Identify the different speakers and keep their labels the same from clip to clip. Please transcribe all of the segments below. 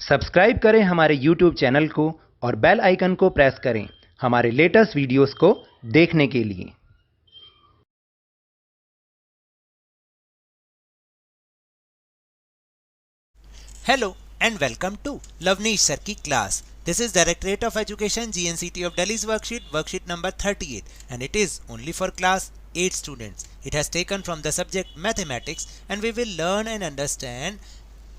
Speaker 1: Subscribe करें हमारे YouTube channel को और बेल आइकन को प्रेस करें हमारे लेटेस्ट वीडियोस को देखने के लिए।
Speaker 2: Hello and welcome to Lavneesh Sir की class. This is Directorate of Education GNCT of Delhi's worksheet number 38, and it is only for class 8 students. It has taken from the subject mathematics, and we will learn and understand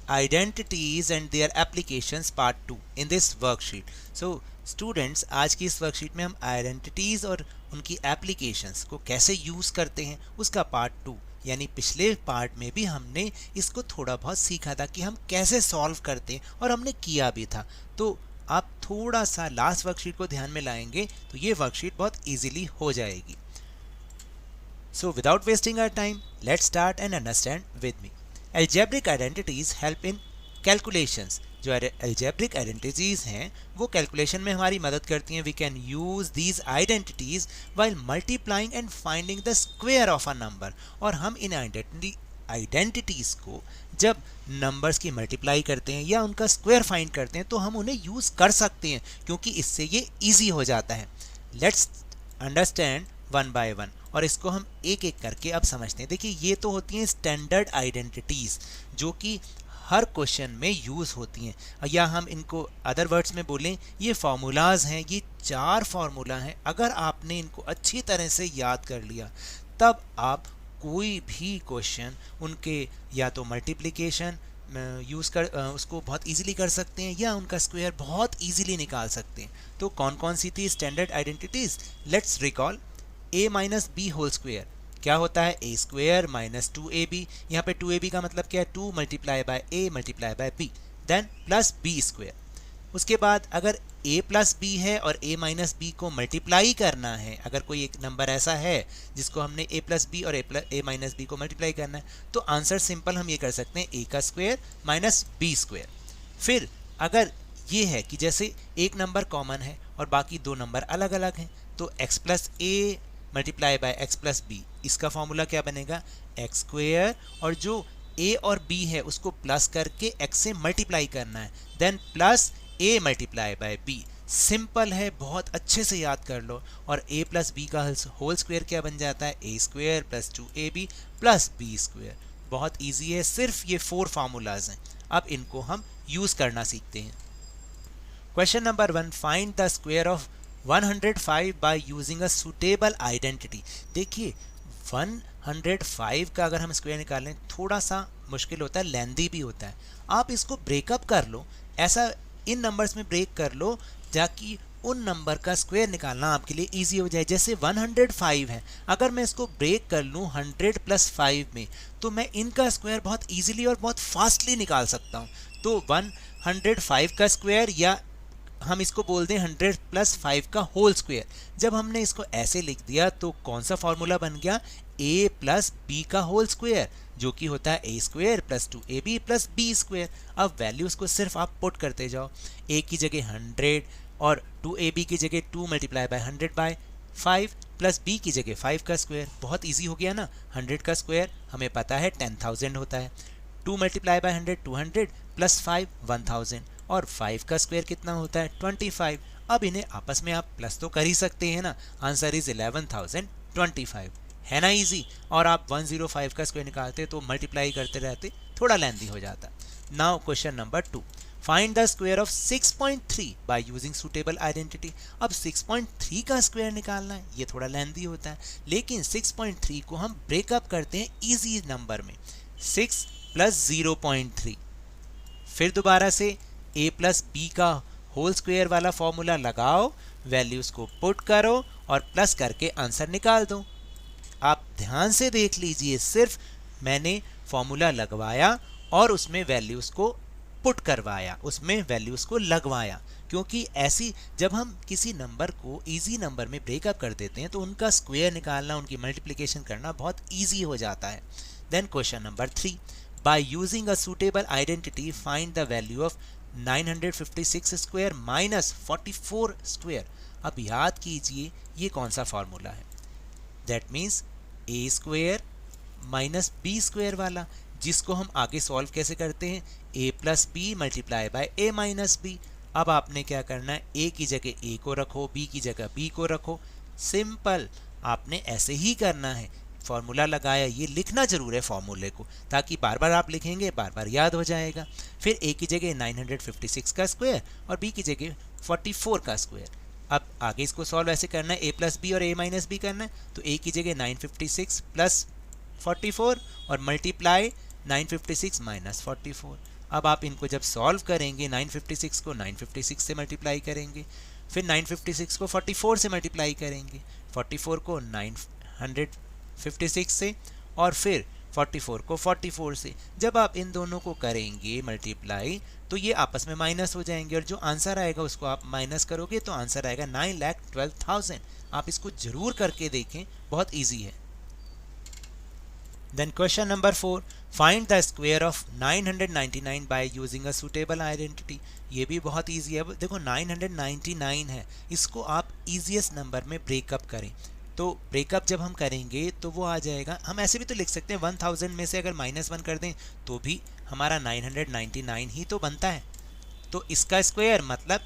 Speaker 2: identities and their applications part 2 in this worksheet. So students, आज की इस worksheet में हम identities और उनकी applications को कैसे use करते हैं उसका पार्ट 2, यानी पिछले पार्ट में भी हमने इसको थोड़ा बहुत सीखा था कि हम कैसे सॉल्व करते हैं और हमने किया भी था। तो आप थोड़ा सा लास्ट वर्कशीट को ध्यान में लाएंगे तो ये वर्कशीट बहुत इजीली हो जाएगी। So without wasting our time, let's start and understand with me. Algebraic identities help in calculations. जो algebraic identities हैं वो कैलकुलेशन में हमारी मदद करती हैं। We can use these identities while multiplying and finding the square of a number. और हम इन आइडेंटिटीज को जब नंबर्स की मल्टीप्लाई करते हैं या उनका स्क्वायर फाइंड करते हैं तो हम उन्हें यूज कर सकते हैं, क्योंकि इससे ये इजी हो जाता है। Let's understand one by one, और इसको हम एक एक करके अब समझते हैं। देखिए, ये तो होती हैं स्टैंडर्ड आइडेंटिटीज जो कि हर क्वेश्चन में यूज होती हैं, या हम इनको अदर वर्ड्स में बोलें ये फार्मूलाज हैं। ये 4 फार्मूला हैं। अगर आपने इनको अच्छी तरह से याद कर लिया तब आप कोई भी क्वेश्चन उनके या तो मल्टीप्लिकेशन यूज़ कर उसको बहुत इजीली कर सकते हैं या उनका स्क्वायर बहुत इजीली निकाल सकते हैं। तो कौन कौन सी थी standard identities? Let's recall. a minus B whole square क्या होता है? a square minus 2ab। यहाँ पे 2ab का मतलब क्या है? 2 multiply by a multiply by b, then plus b square. उसके बाद अगर a प्लस बी है और a माइनस बी को मल्टीप्लाई करना है, अगर कोई एक नंबर ऐसा है जिसको हमने a प्लस बी और a माइनस बी को मल्टीप्लाई करना है, तो आंसर सिंपल हम ये कर सकते हैं a का स्क्वायर माइनस b स्क्वायर। फिर अगर ये है कि जैसे एक नंबर कॉमन है और बाकी 2 नंबर अलग अलग हैं, तो x plus a multiply by x plus B, इसका फॉर्मूला क्या बनेगा? x स्क्वायर, और जो a और b है उसको प्लस करके x से मल्टीप्लाई करना है, then plus a multiply by b। Simple है, बहुत अच्छे से याद कर लो। और a प्लस बी का होल स्क्वायर क्या बन जाता है? a square plus 2ab plus b square. बहुत ईजी है, सिर्फ ये 4 फार्मूलाज हैं। अब इनको हम यूज करना सीखते हैं। Question number 1, find the square of 105 bye using a suitable identity. देखिए, 105 का अगर हम स्क्वायर निकालें थोड़ा सा मुश्किल होता है, लेंदी भी होता है। आप इसको ब्रेकअप कर लो, ऐसा इन नंबर्स में ब्रेक कर लो ताकि उन नंबर का स्क्वायर निकालना आपके लिए इजी हो जाए। जैसे 105 है, अगर मैं इसको ब्रेक कर लूँ 100 प्लस 5 में, तो मैं इनका स्क्वायर बहुत इजीली और बहुत फास्टली निकाल सकता हूँ। तो 105 का स्क्वायर, या हम इसको बोल दें 100 प्लस 5 का होल स्क्वायर। जब हमने इसको ऐसे लिख दिया तो कौन सा फॉर्मूला बन गया? a प्लस बी का होल स्क्वायर, जो कि होता है a square plus 2ab plus b square. अब वैल्यूज को सिर्फ आप पुट करते जाओ, a की जगह 100 और 2ab की जगह 2 multiply by 100 by 5 plus b की जगह 5 का स्क्वायर। बहुत ईजी हो गया ना। 100 का स्क्वायर हमें पता है 10,000 होता है, 2 मल्टीप्लाई बाय 100 200 प्लस 5 1000, और 5 का स्क्वायर कितना होता है? 25। अब इन्हें आपस में आप प्लस तो कर ही सकते हैं ना। आंसर इज 11,025, है ना इजी। और आप 105 का स्क्वायर निकालते तो मल्टीप्लाई करते रहते, थोड़ा लेंदी हो जाता। Now question number 2, find the square of 6.3 by using suitable identity. अब 6.3 का स्क्वायर निकालना है, ये थोड़ा लेंदी होता है, लेकिन 6.3 को हम ब्रेकअप करते हैं इजी नंबर में, 6 प्लस 0.3। फिर दोबारा से a प्लस बी का होल स्क्वायर वाला फॉर्मूला लगाओ, वैल्यूज को पुट करो और प्लस करके आंसर निकाल दो। आप ध्यान से देख लीजिए, सिर्फ मैंने फॉर्मूला लगवाया और उसमें वैल्यूज को पुट करवाया, उसमें वैल्यूज को लगवाया, क्योंकि ऐसी जब हम किसी नंबर को इजी नंबर में ब्रेकअप कर देते हैं तो उनका स्क्वायर निकालना, उनकी मल्टीप्लिकेशन करना बहुत इजी हो जाता है। Then question number 3, by using a suitable identity find the value of 956 square minus 44 square. अब याद कीजिए ये कौन सा फॉर्मूला है? That means a square minus B square वाला। जिसको हम आगे सॉल्व कैसे करते हैं, a plus B multiply by a minus B. अब आपने क्या करना है, a की जगह a को रखो, b की जगह b को रखो, सिंपल। आपने ऐसे ही करना है, फॉर्मूला लगाया, ये लिखना जरूर है फॉर्मूले को, ताकि बार बार आप लिखेंगे बार बार याद हो जाएगा। फिर a की जगह 956 का स्क्वायर और b की जगह 44 का स्क्वायर। अब आगे इसको सॉल्व ऐसे करना है, a प्लस बी और a माइनस बी करना है, तो a की जगह 956 प्लस 44 और मल्टीप्लाई 956 माइनस 44। अब आप इनको जब सॉल्व करेंगे, 956 को 956 से मल्टीप्लाई करेंगे, फिर 956 को 44 से मल्टीप्लाई करेंगे, 44 को 956 से और फिर 44 को 44 से। जब आप इन दोनों को करेंगे मल्टीप्लाई तो ये आपस में माइनस हो जाएंगे और जो आंसर आएगा उसको आप माइनस करोगे तो आंसर आएगा 9,12,000। आप इसको जरूर करके देखें, बहुत इजी है। Then question number 4, find the square of 999 by using a suitable identity। ये भी बहुत इजी है। देखो 999 है, इसको आप easiest नंबर में ब्रेकअप करें। तो ब्रेकअप जब हम करेंगे तो वो आ जाएगा, हम ऐसे भी तो लिख सकते हैं 1000 में से अगर -1 कर दें तो भी हमारा 999 ही तो बनता है। तो इसका स्क्वायर मतलब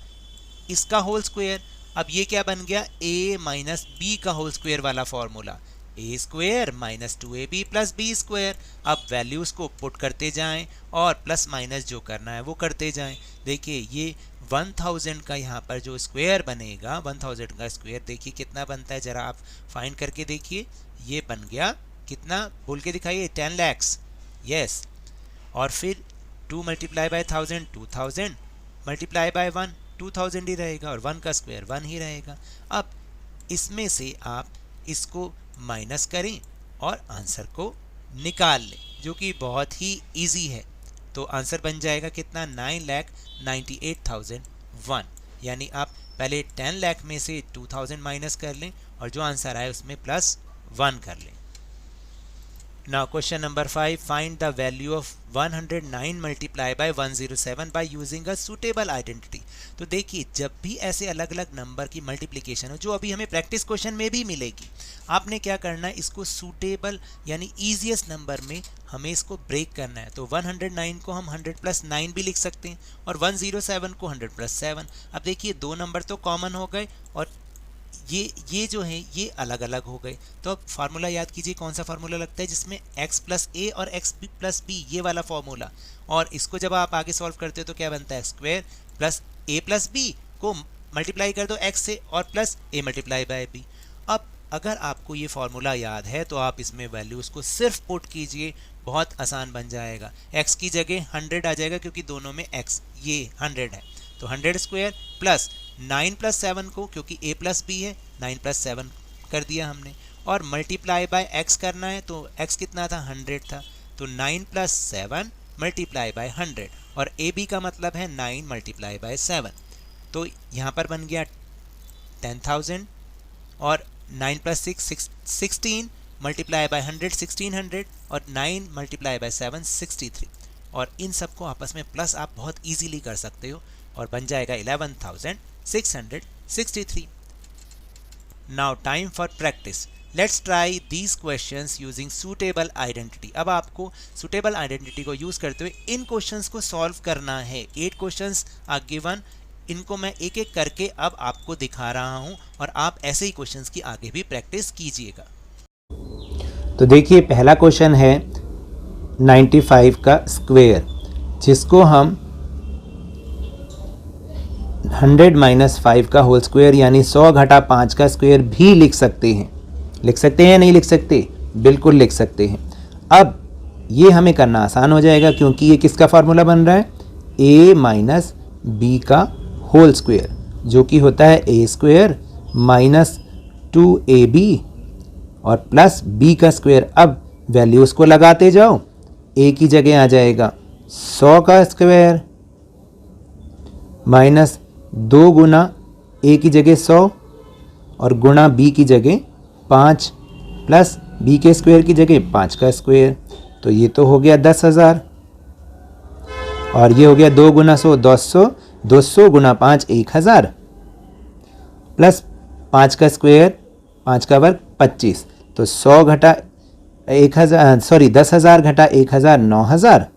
Speaker 2: इसका होल स्क्वायर। अब ये क्या बन गया, a माइनस बी का होल स्क्वायर वाला formula, a square minus 2ab plus B square. अब वैल्यूज को पुट करते जाएं और प्लस माइनस जो करना है वो करते जाएं। देखिए ये 1000 का यहाँ पर जो स्क्वायर बनेगा, 1000 का स्क्वायर देखिए कितना बनता है, जरा आप फाइंड करके देखिए। ये बन गया कितना, बोल के दिखाइए, 10 लाख। यस। और फिर 2 मल्टीप्लाई बाय 1000, 2000 मल्टीप्लाई बाय 1, 2000 ही रहेगा और 1 का स्क्वायर 1 ही रहेगा। अब इसमें से आप इसको माइनस करें और आंसर को निकाल लें, जो कि बहुत ही इजी है। तो आंसर बन जाएगा कितना, 9,98,001। यानी आप पहले 10 लाख में से 2000 माइनस कर लें और जो आंसर आए उसमें प्लस 1 कर लें। Now question number 5, find the value of 109 multiply by 107 by using a suitable identity। तो देखिए जब भी ऐसे अलग अलग नंबर की मल्टीप्लिकेशन हो, जो अभी हमें प्रैक्टिस क्वेश्चन में भी मिलेगी, आपने क्या करना है, इसको सूटेबल यानी ईजीएस्ट नंबर में हमें इसको ब्रेक करना है। तो 109 को हम 100 प्लस 9 भी लिख सकते हैं और 107 को 100 प्लस 7। अब देखिए दो नंबर तो कॉमन हो गए और ये जो है ये अलग अलग हो गए। तो अब फार्मूला याद कीजिए, कौन सा फार्मूला लगता है, जिसमें x प्लस ए और x प्लस बी, ये वाला फार्मूला। और इसको जब आप आगे सॉल्व करते हो तो क्या बनता है, square plus A plus B को मल्टीप्लाई कर दो x से और plus A multiply by B. अब अगर आपको ये फार्मूला याद है तो आप इसमें वैल्यूज़ को सिर्फ पुट कीजिए, बहुत आसान बन जाएगा। x की जगह 100 आ जाएगा क्योंकि दोनों में x ये 100 है, तो 100 स्क्वायर प्लस 9 प्लस 7 को, क्योंकि a प्लस बी है, 9 प्लस 7 कर दिया हमने, और मल्टीप्लाई बाय x करना है। तो x कितना था, 100 था, तो 9 प्लस 7 मल्टीप्लाई बाय 100 और ए बी का मतलब है 9 मल्टीप्लाई बाय 7। तो यहाँ पर बन गया 10,000 और 9 प्लस 6 16 मल्टीप्लाई बाय 100 1600 और 9 मल्टीप्लाई बाय 7 63। और इन सबको आपस में प्लस आप बहुत इजीली कर सकते हो और बन जाएगा 11,663। Now time for practice. Let's try these questions using suitable identity. अब आपको सूटेबल आइडेंटिटी को यूज करते हुए इन क्वेश्चंस को सॉल्व करना है। 8 क्वेश्चंस आर गिवन, इनको मैं एक एक करके अब आपको दिखा रहा हूं और आप ऐसे ही क्वेश्चंस की आगे भी प्रैक्टिस कीजिएगा।
Speaker 1: तो देखिए पहला क्वेश्चन है 95 का स्क्वायर, जिसको हम 100 माइनस 5 का होल स्क्वायर यानी 100 घटा 5 का स्क्वायर भी लिख सकते हैं। लिख सकते हैं या नहीं लिख सकते, बिल्कुल लिख सकते हैं। अब ये हमें करना आसान हो जाएगा क्योंकि ये किसका फार्मूला बन रहा है, a माइनस बी का होल स्क्वायर, जो कि होता है a स्क्वायर माइनस 2ab और प्लस b का स्क्वायर। अब वैल्यूज़ को लगाते जाओ, a की जगह आ जाएगा 100 का स्क्वायर माइनस 2 गुना a की जगह 100 और गुणा b की जगह 5 प्लस b के स्क्वायर की जगह 5 का स्क्वायर। तो ये तो हो गया 10,000 और ये हो गया 2 गुना 100 200, 200 गुना 5 1000 प्लस 5 का स्क्वायर 5 का वर्ग 25। तो 100 घटा 10,000 घटा 1,000 9,000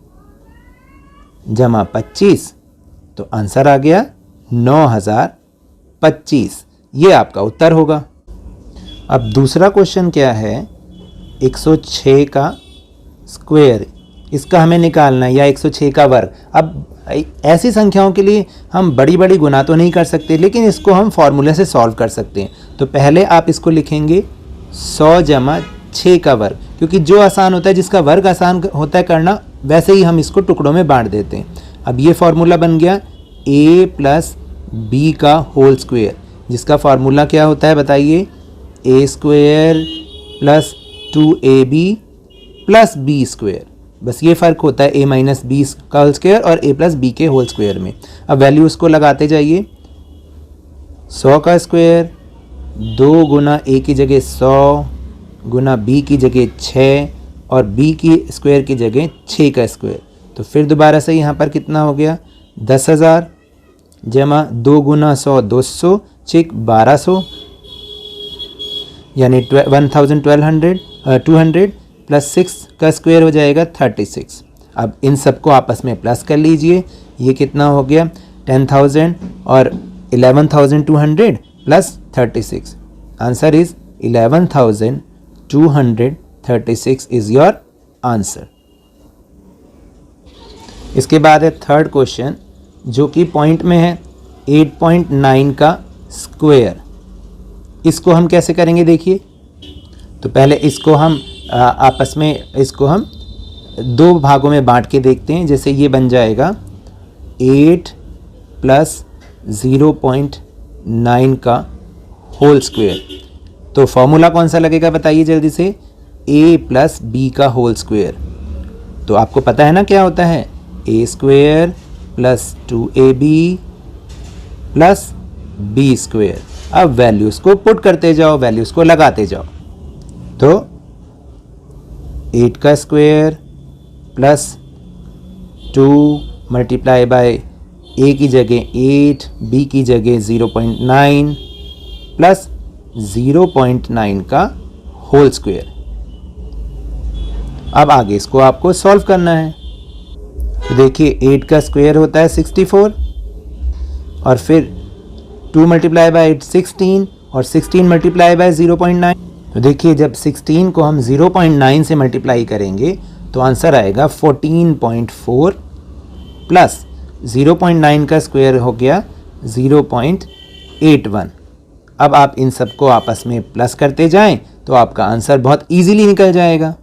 Speaker 1: जमा 25, तो आंसर आ गया 9,025। ये आपका उत्तर होगा। अब दूसरा क्वेश्चन क्या है, 106 का स्क्वायर, इसका हमें निकालना है, या 106 का वर्ग। अब ऐसी संख्याओं के लिए हम बड़ी बड़ी गुना तो नहीं कर सकते, लेकिन इसको हम फॉर्मूले से सॉल्व कर सकते हैं। तो पहले आप इसको लिखेंगे 100 जमा 6 का वर्ग, क्योंकि जो आसान होता है, जिसका वर्ग आसान होता है करना, वैसे ही हम इसको टुकड़ों में बांट देते हैं। अब ये फार्मूला बन गया a प्लस बी का होल स्क्वायर, जिसका फार्मूला क्या होता है बताइए, a square plus 2ab plus B square. बस ये फ़र्क होता है a माइनस बी का होल स्क्वायर और a प्लस बी के होल स्क्वायर में। अब वैल्यू उसको लगाते जाइए, 100 का स्क्वायर 2 गुना a की जगह 100 गुना b की जगह 6 और b की स्क्वायर की जगह 6 का स्क्वायर। तो फिर दोबारा से यहाँ पर कितना हो गया, 10,000 जमा 2 गुना 100 200 6 1200, यानी 200 प्लस 6 का स्क्वायर हो जाएगा 36। अब इन सबको आपस में प्लस कर लीजिए, ये कितना हो गया 10,000 और 11,200 plus 36। Answer is 11,236 is your answer. इसके बाद है थर्ड क्वेश्चन, जो कि पॉइंट में है 8.9 का स्क्वायर। इसको हम कैसे करेंगे देखिए। तो पहले इसको हम आपस में इसको हम 2 भागों में बांट के देखते हैं। जैसे ये बन जाएगा 8 प्लस 0.9 का होल स्क्वायर। तो फॉर्मूला कौन सा लगेगा बताइए जल्दी से, a प्लस बी का होल स्क्वायर। तो आपको पता है ना क्या होता है, a square plus 2ab plus B square. अब वैल्यूज़ को पुट करते जाओ, वैल्यूज़ को लगाते जाओ। तो 8 का square plus 2 multiply by a की जगह 8, b की जगह 0.9 प्लस 0.9 का होल स्क्वायर। अब आगे इसको आपको सॉल्व करना है। तो देखिए 8 का स्क्वायर होता है 64 और फिर 2 मल्टीप्लाई बाय 8 16 और 16 मल्टीप्लाई बाय 0.9। तो देखिए जब 16 को हम 0.9 से मल्टीप्लाई करेंगे तो आंसर आएगा 14.4 प्लस 0.9 का स्क्वायर हो गया 0.81। अब आप इन सबको आपस में प्लस करते जाएं तो आपका आंसर बहुत इजीली निकल जाएगा।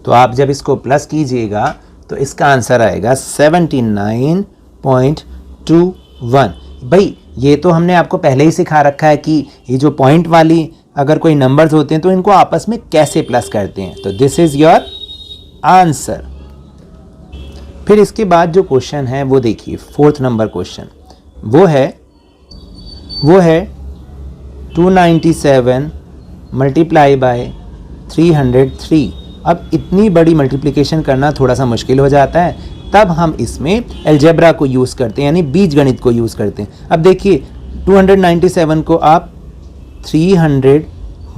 Speaker 1: तो आप जब इसको प्लस कीजिएगा तो इसका आंसर आएगा 79.21। भाई ये तो हमने आपको पहले ही सिखा रखा है कि ये जो पॉइंट वाली अगर कोई नंबर्स होते हैं तो इनको आपस में कैसे प्लस करते हैं। तो दिस इज़ योर आंसर। फिर इसके बाद जो क्वेश्चन है वो देखिए, 4th नंबर क्वेश्चन वो है 297 मल्टीप्लाई बाय 303। अब इतनी बड़ी मल्टीप्लिकेशन करना थोड़ा सा मुश्किल हो जाता है, तब हम इसमें अलजेब्रा को यूज़ करते हैं, यानी बीजगणित को यूज़ करते हैं। अब देखिए 297 को आप 300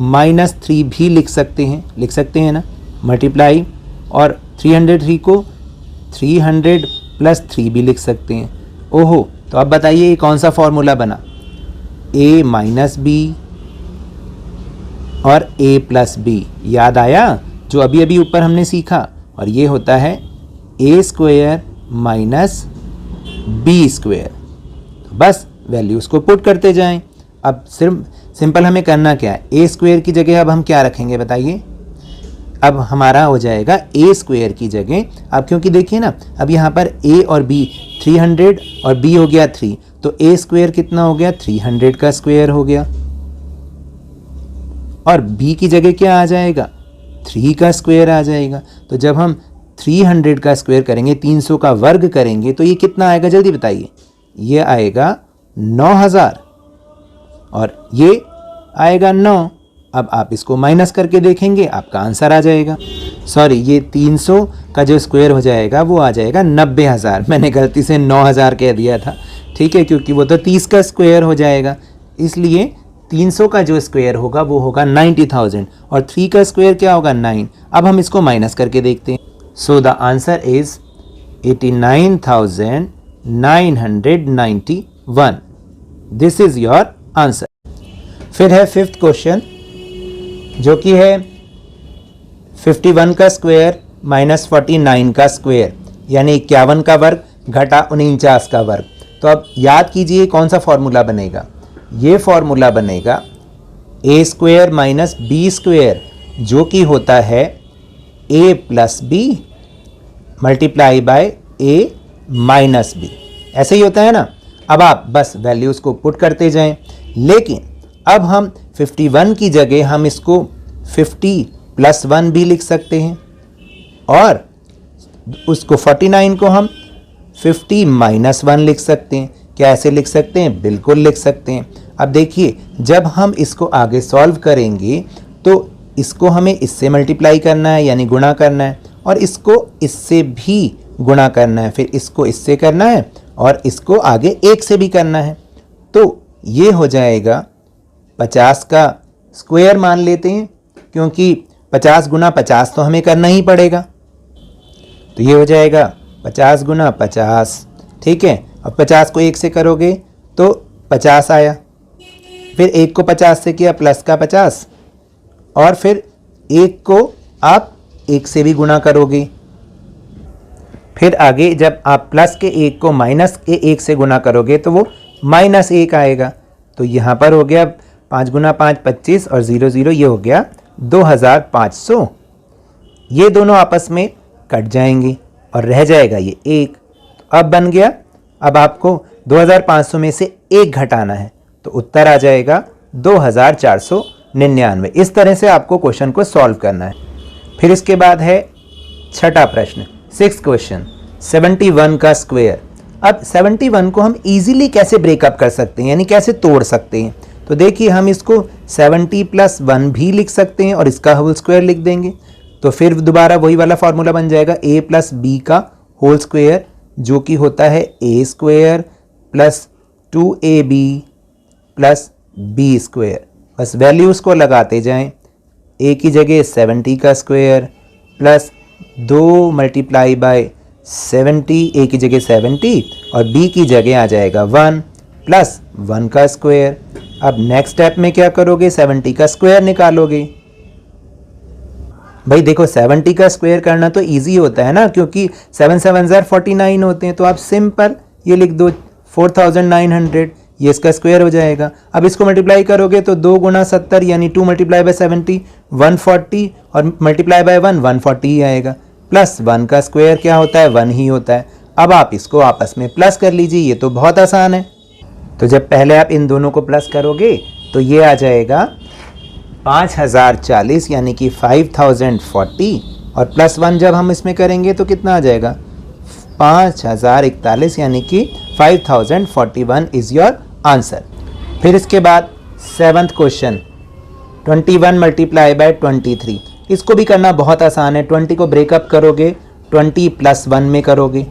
Speaker 1: माइनस 3 भी लिख सकते हैं ना, मल्टीप्लाई, और 303 को 300 प्लस 3 भी लिख सकते हैं। ओहो, तो अब बताइए ये कौन सा फॉर्मूला बना, a माइनस बी और a प्लस बी। याद आया जो अभी अभी ऊपर हमने सीखा, और ये होता है a square minus B square. तो बस वैल्यूज़ को पुट करते जाएं। अब सिर्फ सिंपल हमें करना क्या है, a स्क्वायर की जगह अब हम क्या रखेंगे बताइए। अब हमारा हो जाएगा a स्क्वायर की जगह, अब क्योंकि देखिए ना, अब यहाँ पर a और b 300 और b हो गया 3, तो a स्क्वायर कितना हो गया 300 का स्क्वायर हो गया, और b की जगह क्या आ जाएगा 3 का स्क्वायर आ जाएगा। तो जब हम 300 का स्क्वायर करेंगे, 300 का वर्ग करेंगे, तो ये कितना आएगा जल्दी बताइए। ये आएगा 9000 और ये आएगा 9। अब आप इसको माइनस करके देखेंगे, आपका आंसर आ जाएगा। सॉरी, ये 300 का जो स्क्वायर हो जाएगा वो आ जाएगा 90,000। मैंने गलती से 9000 कह दिया था, ठीक है, क्योंकि वो तो 30 का स्क्वायर हो जाएगा, इसलिए 300 का जो स्क्वायर होगा वो होगा 90,000 और 3 का स्क्वायर क्या होगा 9। अब हम इसको माइनस करके देखते हैं। So the answer is 89,991। This is your answer. फिर है फिफ्थ क्वेश्चन जो कि है 51 का स्क्वायर माइनस 49 का स्क्वायर यानी 51 का वर्ग घटा 49 का वर्ग। तो अब याद कीजिए कौन सा फॉर्मूला बनेगा। ये फॉर्मूला बनेगा a square minus B square जो कि होता है a plus B multiply by a minus b. ऐसे ही होता है ना। अब आप बस वैल्यूज़ को पुट करते जाएं, लेकिन अब हम 51 की जगह हम इसको 50 प्लस 1 भी लिख सकते हैं और उसको 49 को हम 50 माइनस 1 लिख सकते हैं। क्या ऐसे लिख सकते हैं? बिल्कुल लिख सकते हैं। अब देखिए जब हम इसको आगे सॉल्व करेंगे तो इसको हमें इससे मल्टीप्लाई करना है यानी गुणा करना है और इसको इससे भी गुणा करना है, फिर इसको इससे करना है और इसको आगे 1 से भी करना है। तो ये हो जाएगा 50 का स्क्वायर मान लेते हैं क्योंकि 50 गुना 50 तो हमें करना ही पड़ेगा। तो ये हो जाएगा 50 गुना 50, ठीक है। अब 50 को 1 से करोगे तो 50 आया, फिर 1 को 50 से किया प्लस का 50 और फिर 1 को आप 1 से भी गुणा करोगे। फिर आगे जब आप प्लस के 1 को माइनस के 1 से गुणा करोगे तो वो माइनस 1 आएगा। तो यहाँ पर हो गया 5 गुना 5 25 और 0 0 ये हो गया 2500। ये दोनों आपस में कट जाएंगे और रह जाएगा ये 1। तो अब बन गया, अब आपको 2500 में से 1 घटाना है तो उत्तर आ जाएगा 2499। इस तरह से आपको क्वेश्चन को सॉल्व करना है। फिर इसके बाद है छठा प्रश्न, 6th क्वेश्चन 71 का स्क्वायर। अब 71 को हम इजीली कैसे ब्रेकअप कर सकते हैं यानी कैसे तोड़ सकते हैं। तो देखिए हम इसको 70 प्लस 1 भी लिख सकते हैं और इसका होल स्क्वायर लिख देंगे। तो फिर दोबारा वही वाला फॉर्मूला बन जाएगा a प्लस बी का होल स्क्वायर जो कि होता है a square plus 2ab plus b square. बस वैल्यूज़ को लगाते जाएं। a की जगह 70 का square plus 2 multiply bye 70, a की जगह 70 और b की जगह आ जाएगा 1 प्लस 1 का स्क्वायर। अब नेक्स्ट स्टेप में क्या करोगे? 70 का स्क्वायर निकालोगे। भाई देखो 70 का स्क्वायर करना तो इजी होता है ना क्योंकि 7 7 49 होते हैं। तो आप सिंपल ये लिख दो 4900, ये इसका स्क्वायर हो जाएगा। अब इसको मल्टीप्लाई करोगे तो 2 गुना 70 यानी 2 मल्टीप्लाई बाय 70 140 और मल्टीप्लाई बाय 1 140 ही आएगा। प्लस 1 का स्क्वायर क्या होता है? 1 ही होता है। अब आप इसको आपस में प्लस कर लीजिए, ये तो बहुत आसान है। तो जब पहले आप इन दोनों को प्लस करोगे तो ये आ जाएगा 5040 यानी कि 5040 और प्लस 1 जब हम इसमें करेंगे तो कितना आ जाएगा? 5041 यानी कि 5041 इज़ योर आंसर। फिर इसके बाद 7th क्वेश्चन 21 मल्टीप्लाई बाय 23। इसको भी करना बहुत आसान है। 20 को ब्रेकअप करोगे 20 प्लस 1 में करोगे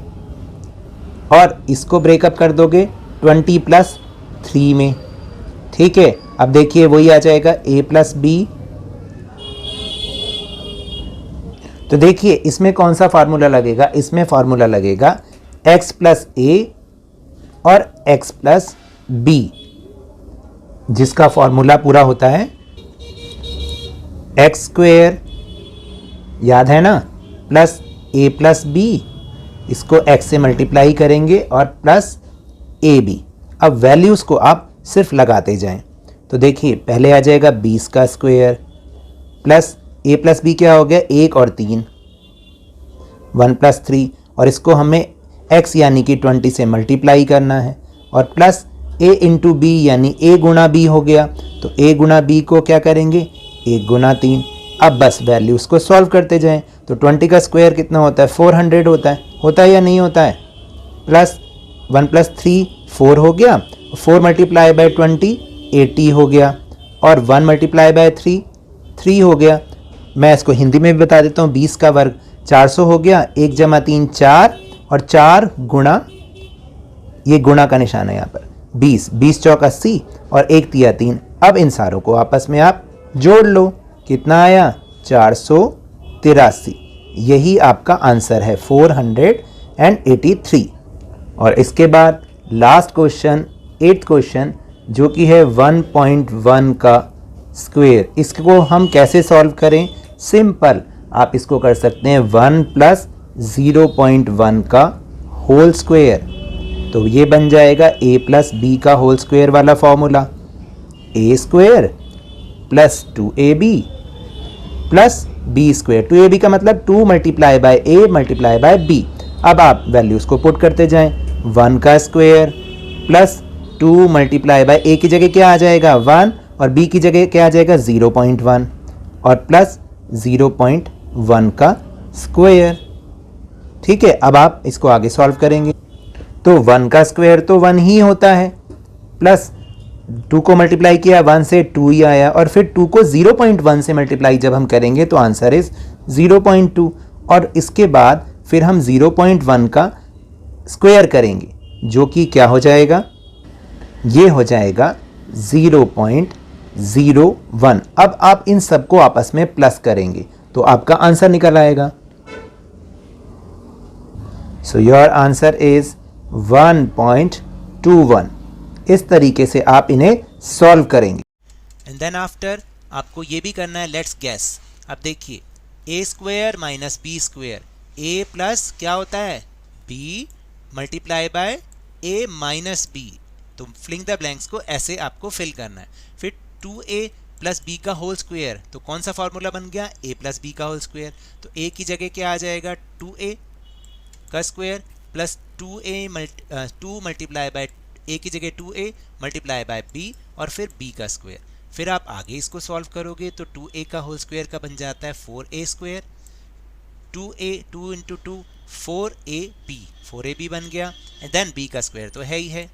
Speaker 1: और इसको ब्रेकअप कर दोगे 20 प्लस 3 में, ठीक है। अब देखिए वही आ जाएगा a प्लस बी। तो देखिए इसमें कौन सा फार्मूला लगेगा? इसमें फार्मूला लगेगा x प्लस a और x प्लस b जिसका फार्मूला पूरा होता है x स्क्वायर, याद है ना, प्लस a प्लस b, इसको x से मल्टीप्लाई करेंगे और प्लस ab। अब वैल्यूज़ को आप सिर्फ लगाते जाएं। तो देखिए पहले आ जाएगा 20 का square plus a plus B क्या हो गया? 1 और 3 1 प्लस 3 और इसको हमें x यानी कि 20 से मल्टीप्लाई करना है और प्लस a इंटू बी यानी a गुना b हो गया। तो a गुना b को क्या करेंगे? 1 गुना 3। अब बस वैल्यूज़ को सॉल्व करते जाएं। तो 20 का स्क्वायर कितना होता है? 400 होता है या नहीं होता है? प्लस 1 प्लस 3 4 हो गया, 4 मल्टीप्लाई बाय 20 80 हो गया और 1 मल्टीप्लाई बाय 3 3 हो गया। मैं इसको हिंदी में भी बता देता हूँ। 20 का वर्ग 400 हो गया, 1 जमा 3 4 और 4 गुणा, ये गुणा का निशान है यहाँ पर, 20 20 चौक 80 और 1 तिया 3। अब इन सारों को आपस में आप जोड़ लो, कितना आया 483। यही आपका आंसर है 483। और इसके बाद लास्ट क्वेश्चन 8th क्वेश्चन जो कि है 1.1 का स्क्वायर। इसको हम कैसे सॉल्व करें? सिंपल, आप इसको कर सकते हैं 1 प्लस 0.1 का होल स्क्वायर। तो ये बन जाएगा a प्लस बी का होल स्क्वायर वाला formula, a square plus 2ab plus b square. 2ab का मतलब 2 multiply by a multiply by b। अब आप वैल्यूज़ को पुट करते जाएं, 1 का square plus 2 multiply by a की जगह क्या आ जाएगा 1 और b की जगह क्या आ जाएगा 0.1 और प्लस 0.1 का स्क्वायर। ठीक है, अब आप इसको आगे सॉल्व करेंगे तो 1 का स्क्वायर तो 1 ही होता है, प्लस 2 को मल्टीप्लाई किया 1 से 2 ही आया, और फिर 2 को 0.1 से मल्टीप्लाई जब हम करेंगे तो आंसर इज 0.2। और इसके बाद फिर हम 0.1 का स्क्वायर करेंगे जो कि क्या हो जाएगा, ये हो जाएगा 0.01। अब आप इन सबको आपस में प्लस करेंगे तो आपका आंसर निकल आएगा। So your answer is 1.21। इस तरीके से आप इन्हें सॉल्व करेंगे।
Speaker 2: एंड देन आफ्टर आपको ये भी करना है लेट्स गैस। अब देखिए a square minus B square, a plus क्या होता है b multiply by a minus b। तो फिलिंग द ब्लैंक्स को ऐसे आपको फिल करना है। फिर 2a प्लस b का होल स्क्वायर, तो कौन सा फॉर्मूला बन गया a प्लस b का होल स्क्वायर। तो a की जगह क्या आ जाएगा 2a का square plus 2 multiply by a की जगह 2a मल्टीप्लाई बाय b और फिर b का स्क्वायर। फिर आप आगे इसको सॉल्व करोगे तो 2a का होल स्क्वायर का बन जाता है 4a स्क्वायर, 2 इंटू 2 4ab बन गया, एंड देन b का स्क्वायर तो है ही है।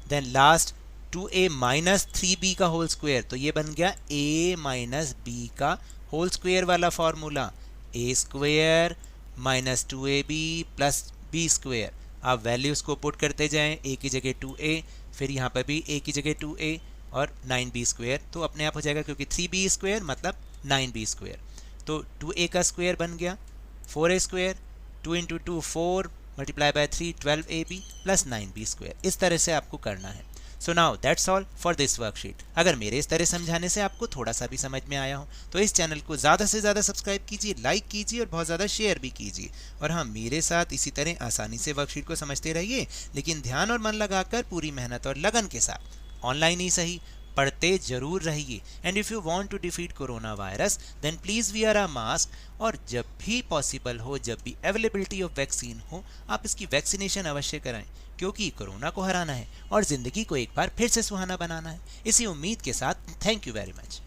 Speaker 2: Then last 2a minus 3b का होल स्क्वायर, तो ये बन गया a माइनस b का होल स्क्वायर वाला formula, a square minus 2ab plus b square. आप वैल्यूज़ को पुट करते जाएं, a की जगह 2a, फिर यहाँ पर भी a की जगह 2a और 9b स्क्वायर, तो अपने आप हो जाएगा क्योंकि 3b स्क्वायर मतलब 9b स्क्वायर। तो 2a का स्क्वायर बन गया 4a square, 2 into 2 4 multiply by 3 12ab plus 9b square. इस तरह से आपको करना है। So now that's all for this worksheet. अगर मेरे इस तरह समझाने से आपको थोड़ा सा भी समझ में आया हो तो इस चैनल को ज़्यादा से ज़्यादा सब्सक्राइब कीजिए, लाइक कीजिए और बहुत ज़्यादा शेयर भी कीजिए। और हाँ, मेरे साथ इसी तरह आसानी से वर्कशीट को समझते रहिए, लेकिन ध्यान और मन लगाकर पूरी मेहनत और लगन के साथ, ऑनलाइन ही सही, पढ़ते जरूर रहिए। And if you want to defeat corona virus then please wear a mask, और जब भी पॉसिबल हो, जब भी अवेलेबिलिटी ऑफ वैक्सीन हो, आप इसकी वैक्सीनेशन अवश्य कराएं, क्योंकि कोरोना को हराना है और ज़िंदगी को एक बार फिर से सुहाना बनाना है। इसी उम्मीद के साथ थैंक यू वेरी मच।